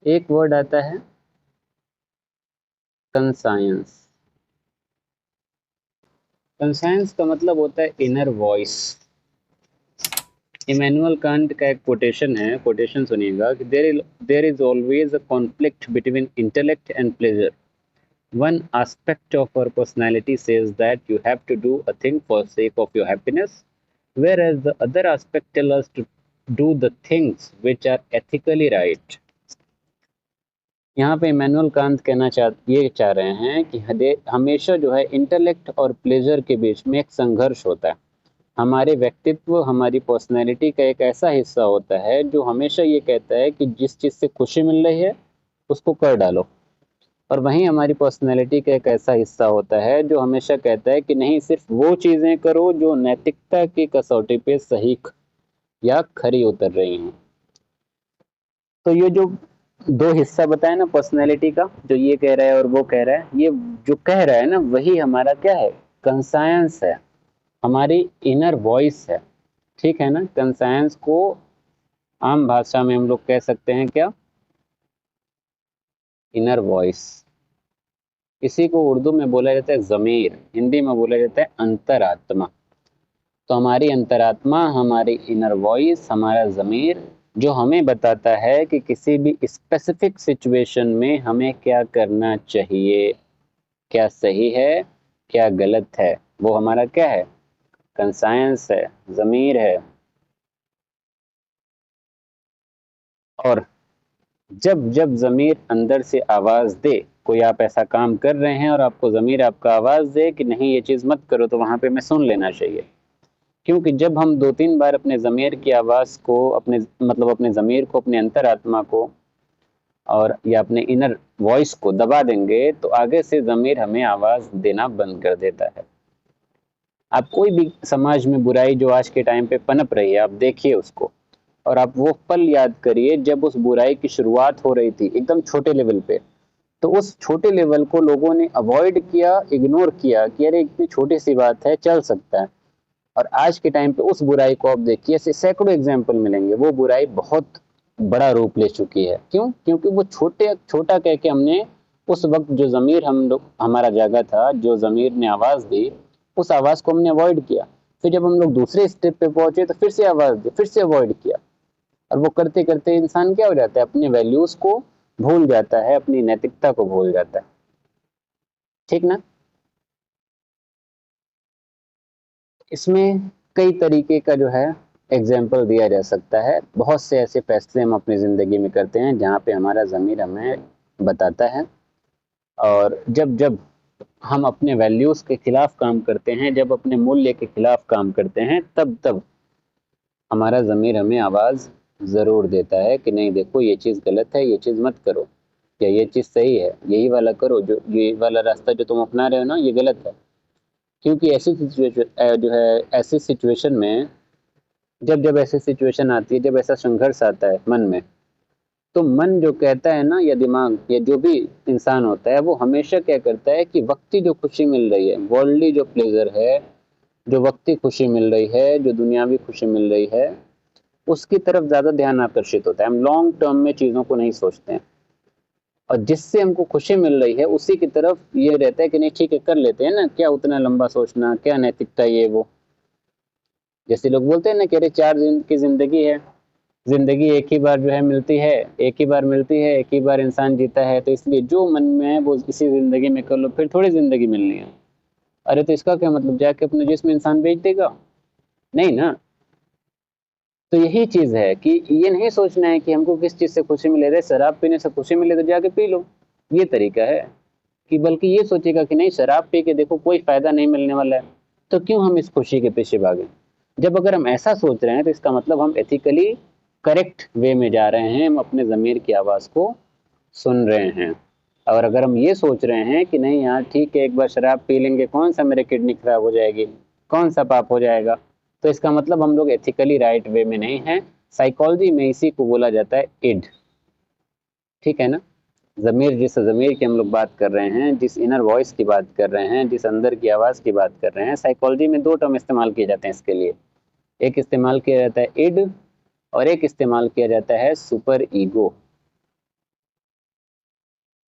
एक वर्ड आता है कंसायंस। कंसायंस का मतलब होता है इनर वॉइस। इमैनुअल कांट का एक कोटेशन है, कोटेशन सुनिएगा कि there is always a conflict between intellect and pleasure. One aspect of our personality says that you have to do a thing for sake of your happiness, whereas the other aspect tells us to do the things which are ethically right. यहाँ पे Immanuel Kant ये चाह रहे हैं कि हमेशा जो है इंटेलेक्ट और प्लेजर के बीच में एक संघर्ष होता है। हमारे व्यक्तित्व, हमारी पर्सनैलिटी का एक ऐसा हिस्सा होता है जो हमेशा ये कहता है कि जिस चीज़ से खुशी मिल रही है उसको कर डालो, और वहीं हमारी पर्सनैलिटी का एक ऐसा हिस्सा होता है जो हमेशा कहता है कि नहीं, सिर्फ वो चीज़ें करो जो नैतिकता की कसौटी पे सही या खरी उतर रही हैं। तो ये जो दो हिस्सा बताया ना पर्सनैलिटी का, जो ये कह रहा है और वो कह रहा है, ये जो कह रहा है ना वही हमारा क्या है, कंसायंस है, हमारी इनर वॉइस है। ठीक है ना। कंसायंस को आम भाषा में हम लोग कह सकते हैं क्या, इनर वॉइस। इसी को उर्दू में बोला जाता है ज़मीर, हिंदी में बोला जाता है अंतरात्मा। तो हमारी अंतरात्मा, हमारी इनर वॉइस, हमारा ज़मीर जो हमें बताता है कि किसी भी स्पेसिफिक सिचुएशन में हमें क्या करना चाहिए, क्या सही है, क्या गलत है, वो हमारा क्या है, कंसायंस है, ज़मीर है। और जब जब ज़मीर अंदर से आवाज़ दे, कोई आप ऐसा काम कर रहे हैं और आपको ज़मीर आपका आवाज़ दे कि नहीं ये चीज़ मत करो, तो वहाँ पे हमें सुन लेना चाहिए। क्योंकि जब हम 2-3 बार अपने ज़मीर की आवाज़ को, अपने ज़मीर को, अपने अंतरात्मा को और या अपने इनर वॉइस को दबा देंगे, तो आगे से ज़मीर हमें आवाज़ देना बंद कर देता है। आप कोई भी समाज में बुराई जो आज के टाइम पे पनप रही है, आप देखिए उसको, और आप वो पल याद करिए जब उस बुराई की शुरुआत हो रही थी एकदम छोटे लेवल पे। तो उस छोटे लेवल को लोगों ने अवॉइड किया, इग्नोर किया कि अरे इतनी छोटी सी बात है, चल सकता है। और आज के टाइम पे उस बुराई को आप देखिए, ऐसे सैकड़ों एग्जाम्पल मिलेंगे, वो बुराई बहुत बड़ा रूप ले चुकी है। क्यों? क्योंकि वो छोटा कह के हमने उस वक्त जो ज़मीर हम लोग हमारा जागा था, जो ज़मीर ने आवाज़ दी, उस आवाज़ को हमने अवॉइड किया। फिर जब हम लोग दूसरे स्टेप पे पहुंचे तो फिर से आवाज़ दी, फिर से अवॉइड किया। और वो करते करते इंसान क्या हो जाता है, अपने वैल्यूज़ को भूल जाता है, अपनी नैतिकता को भूल जाता है। ठीक ना। इसमें कई तरीके का जो है एग्जाम्पल दिया जा सकता है। बहुत से ऐसे फैसले हम अपनी ज़िंदगी में करते हैं जहाँ पे हमारा ज़मीर हमें बताता है, और जब जब हम अपने वैल्यूज़ के खिलाफ काम करते हैं, जब अपने मूल्य के खिलाफ काम करते हैं, तब तब हमारा ज़मीर हमें आवाज़ ज़रूर देता है कि नहीं देखो ये चीज़ गलत है, ये चीज़ मत करो, या ये चीज़ सही है, यही वाला करो, जो ये वाला रास्ता जो तुम अपना रहे हो ना ये गलत है। क्योंकि ऐसी सिचुएशन में, जब जब ऐसी सिचुएशन आती है, जब ऐसा संघर्ष आता है मन में, तो मन जो कहता है ना, या दिमाग या जो भी इंसान होता है, वो हमेशा क्या करता है कि वक्ती जो खुशी मिल रही है, वर्ल्डली जो प्लेजर है, जो वक्ती खुशी मिल रही है, जो दुनियावी खुशी मिल रही है, उसकी तरफ ज़्यादा ध्यान आकर्षित होता है। हम लॉन्ग टर्म में चीज़ों को नहीं सोचते हैं, और जिससे हमको खुशी मिल रही है उसी की तरफ ये रहता है कि नहीं ठीक है कर लेते हैं ना, क्या उतना लंबा सोचना, क्या नैतिकता ये वो। जैसे लोग बोलते हैं ना कि अरे 4 दिन की ज़िंदगी है, ज़िंदगी एक ही बार जो है मिलती है, एक ही बार मिलती है, एक ही बार इंसान जीता है, तो इसलिए जो मन में है वो इसी ज़िंदगी में कर लो, फिर थोड़ी ज़िंदगी मिलनी है। अरे तो इसका क्या मतलब, जाके अपने जिस्म इंसान बेच देगा? नहीं ना। तो यही चीज़ है कि ये नहीं सोचना है कि हमको किस चीज़ से खुशी मिले, रहे शराब पीने से खुशी मिले तो जाके पी लो, ये तरीका है। कि बल्कि ये सोचेगा कि नहीं शराब पी के देखो कोई फ़ायदा नहीं मिलने वाला है, तो क्यों हम इस खुशी के पीछे भागें। जब अगर हम ऐसा सोच रहे हैं तो इसका मतलब हम एथिकली करेक्ट वे में जा रहे हैं, हम अपने ज़मीर की आवाज़ को सुन रहे हैं। और अगर हम ये सोच रहे हैं कि नहीं यार ठीक है, एक बार शराब पी लेंगे, कौन सा मेरे किडनी खराब हो जाएगी, कौन सा पाप हो जाएगा, तो इसका मतलब हम लोग एथिकली राइट वे में नहीं हैं। साइकोलॉजी में इसी को बोला जाता है इड। ठीक है ना। ज़मीर, जिस ज़मीर की हम लोग बात कर रहे हैं, जिस इनर वॉइस की बात कर रहे हैं, जिस अंदर की आवाज़ की बात कर रहे हैं, साइकोलॉजी में 2 टर्म इस्तेमाल किए जाते हैं इसके लिए। एक इस्तेमाल किया जाता है इड, और एक इस्तेमाल किया जाता है सुपर ईगो।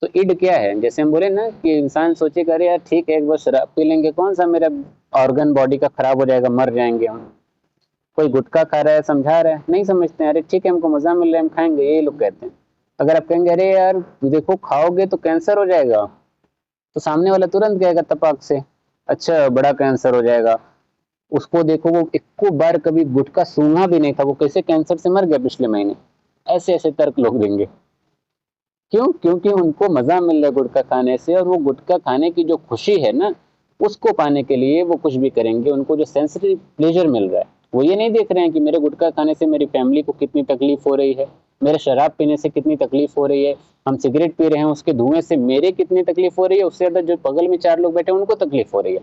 तो इड क्या है, जैसे हम बोले ना कि इंसान सोचेगा अरे यार ठीक है एक बार शराब पी लेंगे, कौन सा मेरा ऑर्गन बॉडी का खराब हो जाएगा, मर जाएंगे हम। कोई गुटखा खा रहा है समझा रहा है, नहीं समझते हैं, अरे ठीक है हमको मजा मिल रहा है हम खाएंगे, यही लोग कहते हैं। अगर आप कहेंगे अरे यार देखो खाओगे तो कैंसर हो जाएगा, तो सामने वाला तुरंत कहेगा तपाक से अच्छा बड़ा कैंसर हो जाएगा। उसको देखो वो इक्को बार कभी गुटखा सूंघा भी नहीं था, वो कैसे कैंसर से मर गया पिछले महीने। ऐसे ऐसे तर्क लोग देंगे। क्यों? क्योंकि उनको मजा मिल रहा है गुटखा खाने से, और वो गुटखा खाने की जो खुशी है ना, उसको पाने के लिए वो कुछ भी करेंगे। उनको जो सेंसिटिव प्लेजर मिल रहा है, वो ये नहीं देख रहे हैं कि मेरे गुटखा खाने से मेरी फैमिली को कितनी तकलीफ हो रही है, मेरे शराब पीने से कितनी तकलीफ हो रही है, हम सिगरेट पी रहे हैं उसके धुएं से मेरे कितनी तकलीफ हो रही है, उससे ज्यादा जो बगल में चार लोग बैठे हैं उनको तकलीफ हो रही है।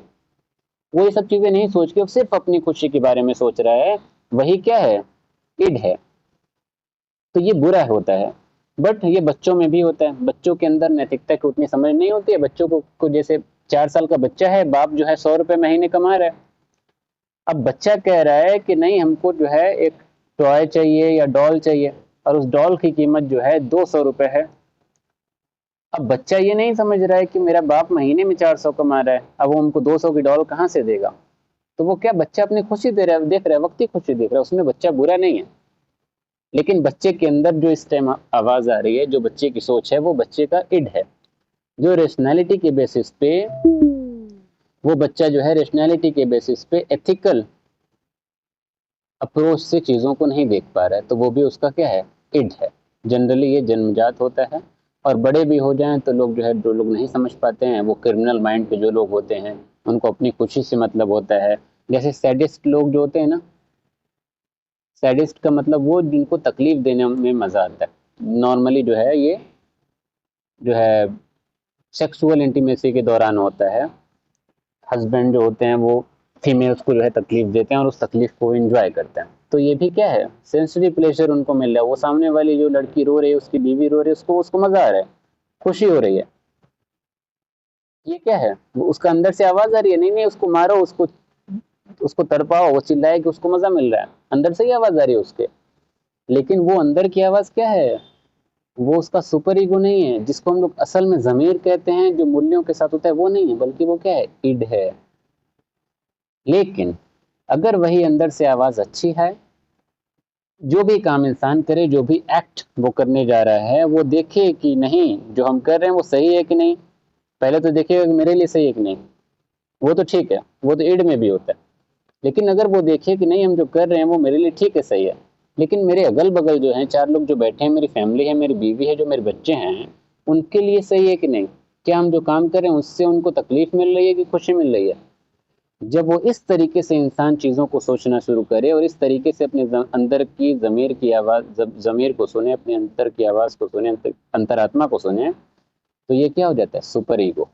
वो ये सब चीजें नहीं सोच के सिर्फ अपनी खुशी के बारे में सोच रहा है। वही क्या है? इड है। तो ये बुरा होता है। बट ये बच्चों में भी होता है। बच्चों के अंदर नैतिकता की उतनी समझ नहीं होती है। बच्चों को जैसे 4 साल का बच्चा है, बाप जो है 100 रुपए महीने कमा रहा है। अब बच्चा कह रहा है कि नहीं हमको जो है एक टॉय चाहिए या डॉल चाहिए, और उस डॉल की कीमत जो है 200 रुपए है। अब बच्चा ये नहीं समझ रहा है कि मेरा बाप महीने में 400 कमा रहा है, अब वो हमको 200 की डॉल कहाँ से देगा। तो वो क्या, बच्चा अपनी खुशी दे रहा है, देख रहा है, वक्ती खुशी देख रहा है, उसमें बच्चा बुरा नहीं है। लेकिन बच्चे के अंदर जो इस टाइम आवाज आ रही है, जो बच्चे की सोच है, वो बच्चे का इड है। जो रेशनैलिटी के बेसिस पे, वो बच्चा जो है रेशनैलिटी के बेसिस पे एथिकल अप्रोच से चीजों को नहीं देख पा रहा है, तो वो भी उसका क्या है? इड है। जनरली ये जन्मजात होता है। और बड़े भी हो जाएं तो लोग जो है, जो लोग नहीं समझ पाते हैं, वो क्रिमिनल माइंड के जो लोग होते हैं, उनको अपनी खुशी से मतलब होता है। जैसे सैडिस्ट लोग जो होते हैं ना, सैडिस्ट का मतलब वो जिनको तकलीफ देने में मजा आता है। नॉर्मली जो है ये जो है सेक्सुअल इंटीमेसी के दौरान होता है। हस्बैंड जो होते हैं वो फीमेल्स को जो है तकलीफ देते हैं और उस तकलीफ को एंजॉय करते हैं। तो ये भी क्या है? सेंसरी प्लेजर उनको मिल रहा है। वो सामने वाली जो लड़की रो रही है, उसकी बीवी रो रही है, उसको उसको मजा आ रहा है, खुशी हो रही है। ये क्या है? वो उसका अंदर से आवाज आ रही है, नहीं नहीं उसको मारो, उसको उसको तड़पाओ, वो चिल्लाए कि उसको मजा मिल रहा है, अंदर से ही आवाज आ रही है उसके। लेकिन वो अंदर की आवाज क्या है? वो उसका सुपर ईगो नहीं है, जिसको हम लोग असल में जमीर कहते हैं, जो मूल्यों के साथ होता है, वो नहीं है, बल्कि वो क्या है? इड है। लेकिन अगर वही अंदर से आवाज अच्छी है, जो भी काम इंसान करे, जो भी एक्ट वो करने जा रहा है, वो देखे कि नहीं जो हम कर रहे हैं वो सही है कि नहीं। पहले तो देखेगा कि मेरे लिए सही है कि नहीं। वो तो ठीक है, वो तो इड में भी होता है। लेकिन अगर वो देखे कि नहीं हम जो कर रहे हैं वो मेरे लिए ठीक है, सही है, लेकिन मेरे अगल बगल जो हैं चार लोग जो बैठे हैं, मेरी फैमिली है, मेरी बीवी है, जो मेरे बच्चे हैं, उनके लिए सही है कि नहीं। क्या हम जो काम कर रहे हैं उससे उनको तकलीफ मिल रही है कि खुशी मिल रही है। जब वो इस तरीके से इंसान चीज़ों को सोचना शुरू करे और इस तरीके से अपने अंदर की ज़मीर की आवाज़, जब ज़मीर को सुने, अपने अंतर की आवाज़ को सुने, अंतरात्मा को सुने, तो ये क्या हो जाता है? Super ego.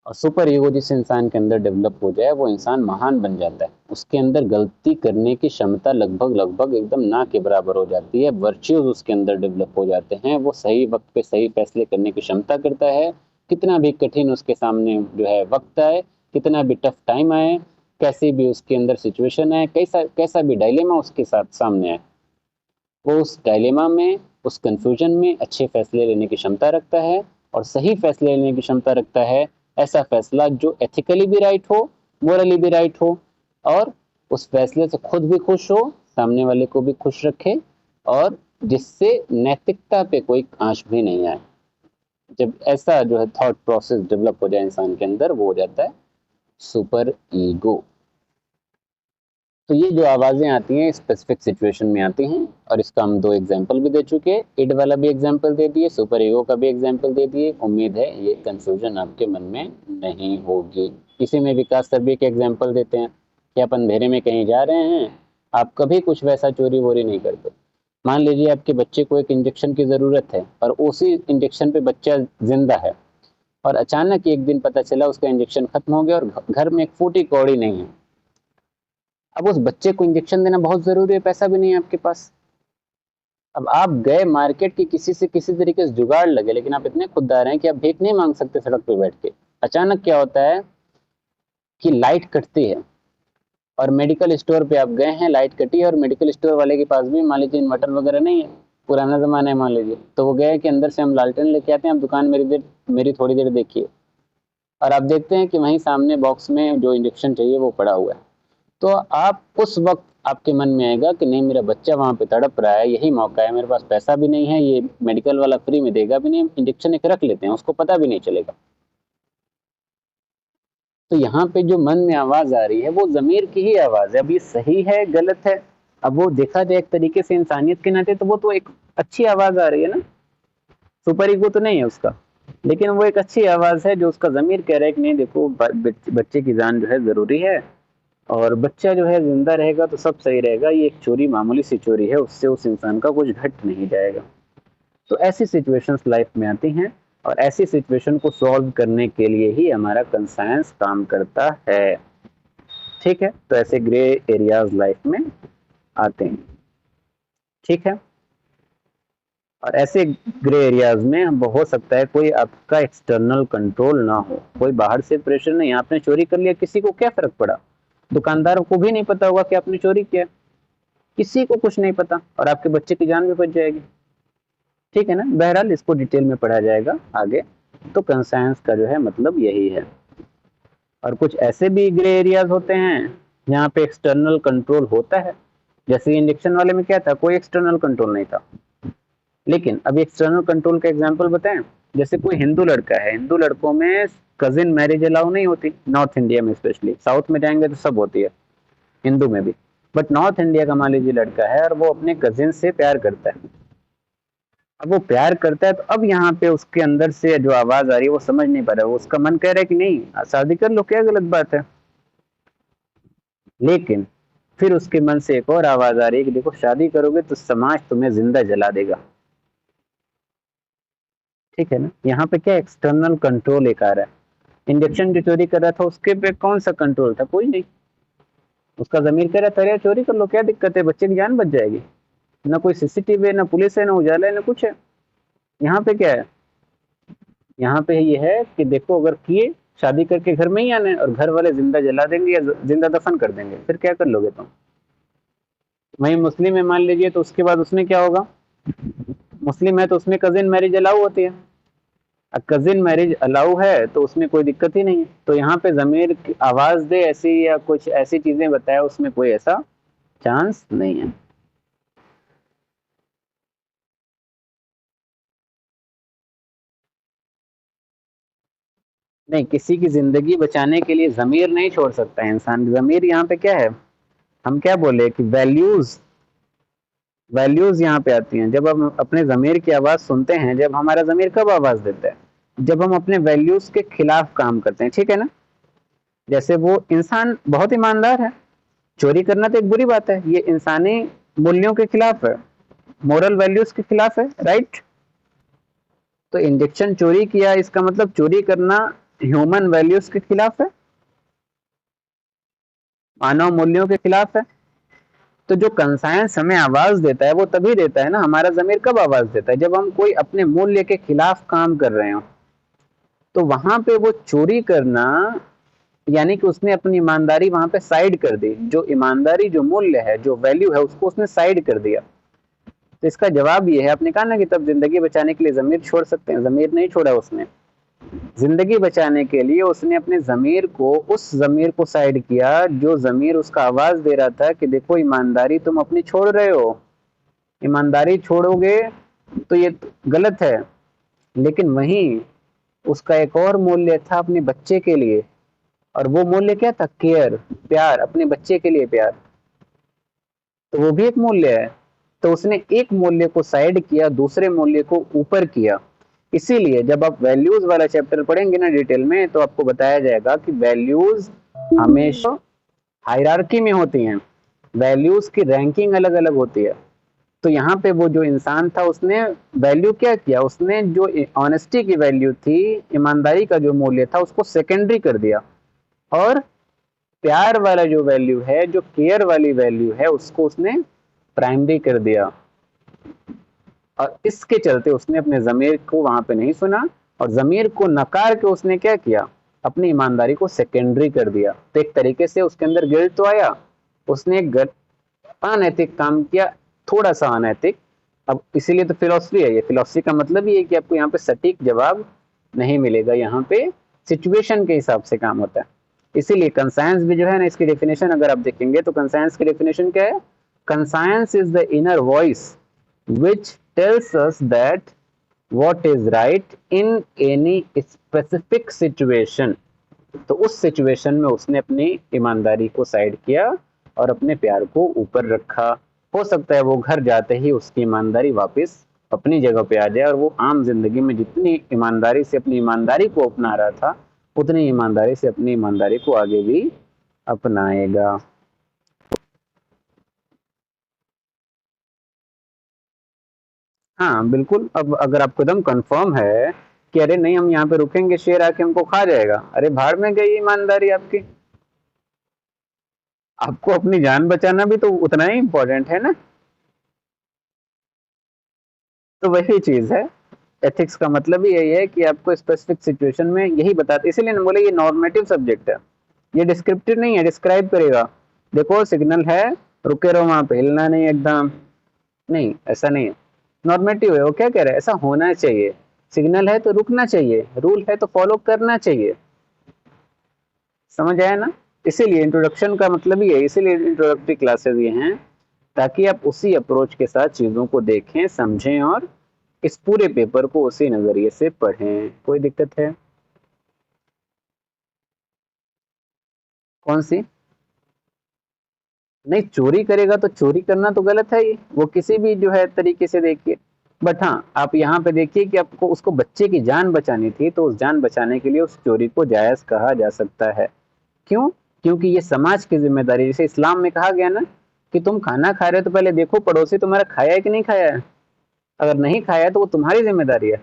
और सुपर ईगो जिस इंसान के अंदर डेवलप हो जाए, वो इंसान महान बन जाता है। उसके अंदर गलती करने की क्षमता लगभग लगभग एकदम ना के बराबर हो जाती है। वर्च्यूज उसके अंदर डेवलप हो जाते हैं। वो सही वक्त पे सही फैसले करने की क्षमता करता है। कितना भी कठिन उसके सामने जो है वक्त आए, कितना भी टफ टाइम आए, कैसी भी उसके अंदर सिचुएशन आए, कैसा कैसा भी डायलेमा उसके साथ सामने आए, वो उस डायलेमा में, उस कंफ्यूजन में अच्छे फैसले लेने की क्षमता रखता है, और सही फैसले लेने की क्षमता रखता है। ऐसा फैसला जो एथिकली भी राइट हो, मोरली भी राइट हो, और उस फैसले से खुद भी खुश हो, सामने वाले को भी खुश रखे, और जिससे नैतिकता पे कोई आंच भी नहीं आए। जब ऐसा जो है थॉट प्रोसेस डेवलप हो जाए इंसान के अंदर, वो हो जाता है सुपर ईगो। तो ये जो आवाज़ें आती हैं स्पेसिफिक सिचुएशन में आती हैं, और इसका हम 2 एग्जांपल भी दे चुके हैं। इड वाला भी एग्जांपल दे दिए, सुपर ईगो का भी एग्जांपल दे दिए। उम्मीद है ये कंफ्यूजन आपके मन में नहीं होगी। इसी में विकास सर भी एक एग्जांपल देते हैं कि आप अंधेरे में कहीं जा रहे हैं, आप कभी कुछ वैसा चोरी वोरी नहीं करते। मान लीजिए आपके बच्चे को एक इंजेक्शन की ज़रूरत है, और उसी इंजेक्शन पे बच्चा जिंदा है, और अचानक एक दिन पता चला उसका इंजेक्शन खत्म हो गया, और घर में एक फूटी कौड़ी नहीं है। अब उस बच्चे को इंजेक्शन देना बहुत जरूरी है, पैसा भी नहीं है आपके पास। अब आप गए मार्केट की, किसी से किसी तरीके से जुगाड़ लगे, लेकिन आप इतने खुददार हैं कि आप भीख नहीं मांग सकते सड़क पे बैठ के। अचानक क्या होता है कि लाइट कटती है, और मेडिकल स्टोर पे आप गए हैं, लाइट कटी है, और मेडिकल स्टोर वाले के पास भी मान लीजिए इन्वर्टर वगैरह नहीं है। पुराना जमाना है मान लीजिए, तो वो गए कि अंदर से हम लालटेन लेके आते हैं, आप दुकान मेरी थोड़ी देर देखिए, और आप देखते हैं कि वहीं सामने बॉक्स में जो इंजेक्शन चाहिए वो पड़ा हुआ है। तो आप उस वक्त आपके मन में आएगा कि नहीं, मेरा बच्चा वहां पे तड़प रहा है, यही मौका है, मेरे पास पैसा भी नहीं है, ये मेडिकल वाला फ्री में देगा भी नहीं, इंजेक्शन एक रख लेते हैं, उसको पता भी नहीं चलेगा। तो यहाँ पे जो मन में आवाज आ रही है वो जमीर की ही आवाज है। अब ये सही है गलत है, अब वो देखा जाए एक तरीके से इंसानियत के नाते तो वो तो एक अच्छी आवाज आ रही है ना, सुपर ईगो तो नहीं है उसका, लेकिन वो एक अच्छी आवाज है जो उसका जमीर कह रहा है कि नहीं देखो, बच्चे की जान जो है जरूरी है, और बच्चा जो है जिंदा रहेगा तो सब सही रहेगा, ये एक चोरी मामूली सी चोरी है, उससे उस इंसान का कुछ घट नहीं जाएगा। तो ऐसी सिचुएशंस लाइफ में आती हैं, और ऐसी सिचुएशन को सॉल्व करने के लिए ही हमारा कंसाइंस काम करता है। ठीक है, तो ऐसे ग्रे एरियाज लाइफ में आते हैं। ठीक है, और ऐसे ग्रे एरियाज में हो सकता है कोई आपका एक्सटर्नल कंट्रोल ना हो, कोई बाहर से प्रेशर नहीं, आपने चोरी कर लिया, किसी को क्या फर्क पड़ा, दुकानदार को भी नहीं पता होगा कि आपने चोरी किया, किसी को कुछ नहीं पता, और आपके बच्चे की जान भी बच जाएगी। ठीक है ना, बहरहाल इसको डिटेल में पढ़ा जाएगा आगे। तो कंसाइंस का जो है मतलब यही है। और कुछ ऐसे भी ग्रे एरियाज होते हैं जहाँ पे एक्सटर्नल कंट्रोल होता है, जैसे इंजेक्शन वाले में क्या था, कोई एक्सटर्नल कंट्रोल नहीं था। लेकिन अभी एक्सटर्नल कंट्रोल का एग्जांपल बताएं, जैसे कोई हिंदू लड़का है, हिंदू लड़कों में कजिन मैरिज अलाउ नहीं होती, नॉर्थ इंडिया में स्पेशली, साउथ में जाएंगे तो सब होती है, हिंदू में भी, बट नॉर्थ इंडिया का मान लीजिए लड़का है और वो अपने कजिन से प्यार करता है। अब वो प्यार करता है तो अब यहाँ पे उसके अंदर से जो आवाज आ रही है वो समझ नहीं पा रहा है, वो उसका मन कह रहा है कि नहीं शादी कर लो, क्या गलत बात है, लेकिन फिर उसके मन से एक और आवाज आ रही है कि देखो शादी करोगे तो समाज तुम्हें जिंदा जला देगा। ठीक है ना, यहाँ पे क्या एक्सटर्नल कंट्रोल एक आ रहा है। इंजेक्शन जो चोरी कर रहा था उसके पे कौन सा कंट्रोल था, कोई नहीं, उसका जमीर कह रहा था यार चोरी कर लो, क्या दिक्कत है, बच्चे की जान बच जाएगी, ना कोई सीसीटीवी है, ना पुलिस है, ना उजाला है, ना कुछ है। यहाँ पे क्या है, यहाँ पे ये है कि देखो अगर किए, शादी करके घर में ही आना है, और घर वाले जिंदा जला देंगे या जिंदा दफन कर देंगे, फिर क्या कर लोगे तुम। वहीं मुस्लिम है मान लीजिए, तो उसके बाद उसमें क्या होगा, मुस्लिम है तो उसमें कजिन मैरिज अलाउ होती है, कजिन मैरिज अलाउ है तो उसमें कोई दिक्कत ही नहीं है। तो यहाँ पे जमीर की आवाज दे ऐसी या कुछ ऐसी चीजें बताए, उसमें कोई ऐसा चांस नहीं है। नहीं, किसी की जिंदगी बचाने के लिए जमीर नहीं छोड़ सकता है इंसान। जमीर यहाँ पे क्या है, हम क्या बोले कि वैल्यूज, वैल्यूज यहाँ पे आती हैं। जब हम अपने जमीर की आवाज सुनते हैं, जब हमारा जमीर कब आवाज देता है, जब हम अपने वैल्यूज के खिलाफ काम करते हैं। ठीक है ना, जैसे वो इंसान बहुत ईमानदार है, चोरी करना तो एक बुरी बात है, ये इंसानी मूल्यों के खिलाफ है, मोरल वैल्यूज के खिलाफ है, राइट। तो इंजेक्शन चोरी किया, इसका मतलब चोरी करना ह्यूमन वैल्यूज के खिलाफ है, मानव मूल्यों के खिलाफ है। तो जो कंसायंस हमें आवाज देता है वो तभी देता है ना, हमारा जमीर कब आवाज देता है, जब हम कोई अपने मूल्य के खिलाफ काम कर रहे हो। तो वहां पे वो चोरी करना, यानी कि उसने अपनी ईमानदारी वहां पे साइड कर दी, जो ईमानदारी जो मूल्य है जो वैल्यू है उसको उसने साइड कर दिया। तो इसका जवाब ये है, आपने कहा ना कि तब जिंदगी बचाने के लिए जमीर छोड़ सकते हैं, जमीर नहीं छोड़ा उसने, जिंदगी बचाने के लिए उसने अपने जमीर को, उस जमीर को साइड किया जो जमीर उसका आवाज दे रहा था कि देखो ईमानदारी तुम अपनी छोड़ रहे हो, ईमानदारी छोड़ोगे तो ये गलत है। लेकिन वहीं उसका एक और मूल्य था अपने बच्चे के लिए, और वो मूल्य क्या था, केयर, प्यार, अपने बच्चे के लिए प्यार, तो वो भी एक मूल्य है। तो उसने एक मूल्य को साइड किया, दूसरे मूल्य को ऊपर किया। इसीलिए जब आप वैल्यूज वाला चैप्टर पढ़ेंगे ना डिटेल में, तो आपको बताया जाएगा कि वैल्यूज हमेशा हायरार्की में होती हैं, वैल्यूज की रैंकिंग अलग अलग होती है। तो यहाँ पे वो जो इंसान था उसने वैल्यू क्या किया, उसने जो ऑनेस्टी की वैल्यू थी, ईमानदारी का जो मूल्य था उसको सेकेंडरी कर दिया, और प्यार वाला जो वैल्यू है, जो केयर वाली वैल्यू है, उसको उसने प्राइमरी कर दिया। और इसके चलते उसने अपने जमीर को वहां पे नहीं सुना, और जमीर को नकार के उसने क्या किया, अपनी ईमानदारी को सेकेंडरी कर दिया। तो एक तरीके से उसके अंदर गिल्ट तो आया, उसने एक अनैतिक काम किया, थोड़ा सा अनैतिक, अब इसीलिए तो फिलोसफी है, ये फिलोसफी का मतलब ये है कि आपको यहाँ पे सटीक जवाब नहीं मिलेगा, यहाँ पे सिचुएशन के हिसाब से काम होता है। इसीलिए कंसाइंस भी जो है ना, इसकी डेफिनेशन अगर आप देखेंगे तो कंसाइंस की डेफिनेशन क्या है? Conscience is the inner voice which tells us that what is right in any specific situation। तो उस सिचुएशन में उसने अपनी ईमानदारी को साइड किया और अपने प्यार को ऊपर रखा। हो सकता है वो घर जाते ही उसकी ईमानदारी वापस अपनी जगह पे आ जाए और वो आम जिंदगी में जितनी ईमानदारी से अपनी ईमानदारी को अपना रहा था, उतनी ईमानदारी से अपनी ईमानदारी को आगे भी अपनाएगा। हाँ बिल्कुल, अब अगर आपको एकदम कंफर्म है कि अरे नहीं हम यहाँ पे रुकेंगे, शेर आके हमको खा जाएगा, अरे भाड़ में गई ईमानदारी आपकी। आपको अपनी जान बचाना भी तो उतना ही इम्पोर्टेंट है ना। तो वही चीज है, एथिक्स का मतलब ही यही है कि आपको स्पेसिफिक सिचुएशन में यही बताते, इसीलिए ना बोले ये नॉर्मेटिव सब्जेक्ट है, ये डिस्क्रिप्टिव नहीं है, डिस्क्राइब करेगा। देखो सिग्नल है, रुके रहो वहां पे, हिलना नहीं एकदम, नहीं ऐसा नहीं है। नॉर्मेटिव है, वो क्या कह रहा है, ऐसा होना चाहिए, सिग्नल है तो रुकना चाहिए, रूल है तो फॉलो करना चाहिए। समझ आया ना? इसीलिए इंट्रोडक्शन का मतलब ही है, इसीलिए इंट्रोडक्टरी क्लासेस ये हैं, ताकि आप उसी अप्रोच के साथ चीजों को देखें, समझें और इस पूरे पेपर को उसी नजरिए से पढ़ें। कोई दिक्कत है? कौन सी? नहीं, चोरी करेगा तो चोरी करना तो गलत है ही, वो किसी भी जो है तरीके से देखिए। बट हाँ, आप यहाँ पे देखिए कि आपको उसको बच्चे की जान बचानी थी, तो उस जान बचाने के लिए उस चोरी को जायज कहा जा सकता है। क्यों? क्योंकि ये समाज की जिम्मेदारी, जैसे इस्लाम में कहा गया ना कि तुम खाना खा रहे हो तो पहले देखो पड़ोसी तुम्हारा खाया है कि नहीं खाया है, अगर नहीं खाया है तो वो तुम्हारी जिम्मेदारी है।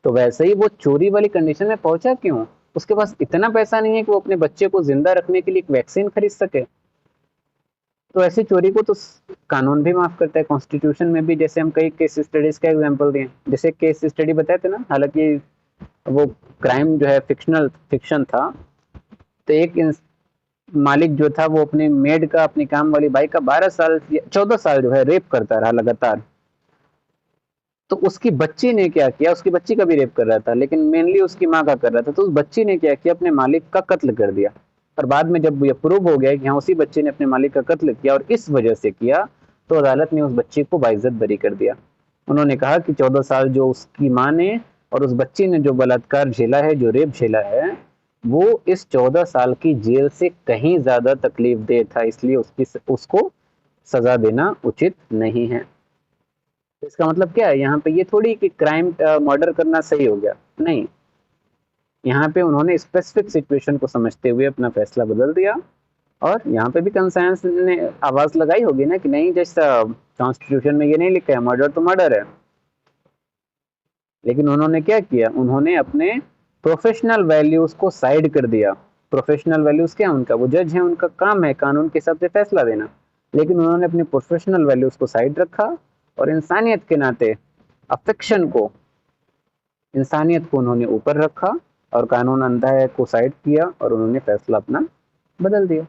तो वैसे ही वो चोरी वाली कंडीशन में पहुंचा क्यों? उसके पास इतना पैसा नहीं है कि वो अपने बच्चे को जिंदा रखने के लिए एक वैक्सीन खरीद सके। तो ऐसी चोरी को तो कानून भी माफ करता है, कॉन्स्टिट्यूशन में भी। जैसे हम कई केस स्टडीज का एग्जांपल दिए, जैसे केस स्टडी बताए थे ना, हालांकि वो क्राइम जो है फिक्शनल फिक्शन था। तो एक मालिक जो था वो अपने मेड का, अपनी काम वाली बाई का 12 साल 14 साल जो है रेप करता रहा लगातार। तो उसकी बच्ची ने क्या किया, उसकी बच्ची का भी रेप कर रहा था, लेकिन मेनली उसकी माँ का कर रहा था। तो उस बच्ची ने क्या किया, अपने मालिक का कत्ल कर दिया। और बाद में जब ये प्रूव हो गया कि हाँ उसी बच्चे ने अपने मालिक का कत्ल किया और इस वजह से किया, तो अदालत ने उस बच्चे को बाइज्जत बरी कर दिया। उन्होंने कहा कि 14 साल जो उसकी माँ ने और उस बच्ची ने जो बलात्कार झेला है, जो रेप झेला है, वो इस 14 साल की जेल से कहीं ज्यादा तकलीफ दे था, इसलिए उसको सजा देना उचित नहीं है। तो इसका मतलब क्या है, यहाँ पे ये थोड़ी कि क्राइम मर्डर करना सही हो गया, नहीं। यहाँ पे उन्होंने स्पेसिफिक सिचुएशन को समझते हुए अपना फैसला बदल दिया। और यहाँ पे भी कंसायंस ने आवाज लगाई होगी ना कि नहीं, जैसा कॉन्स्टिट्यूशन में ये नहीं लिखा है मर्डर तो मर्डर है। लेकिन उन्होंने क्या किया, उन्होंने अपने प्रोफेशनल वैल्यूज को साइड कर दिया। प्रोफेशनल वैल्यूज क्या, उनका वो जज है, उनका काम है कानून के हिसाब से फैसला देना। लेकिन उन्होंने अपने प्रोफेशनल वैल्यूज को साइड रखा और इंसानियत के नाते अफेक्शन को, इंसानियत को उन्होंने ऊपर रखा और कानून अन्याय को साइड किया और उन्होंने फैसला अपना बदल दिया।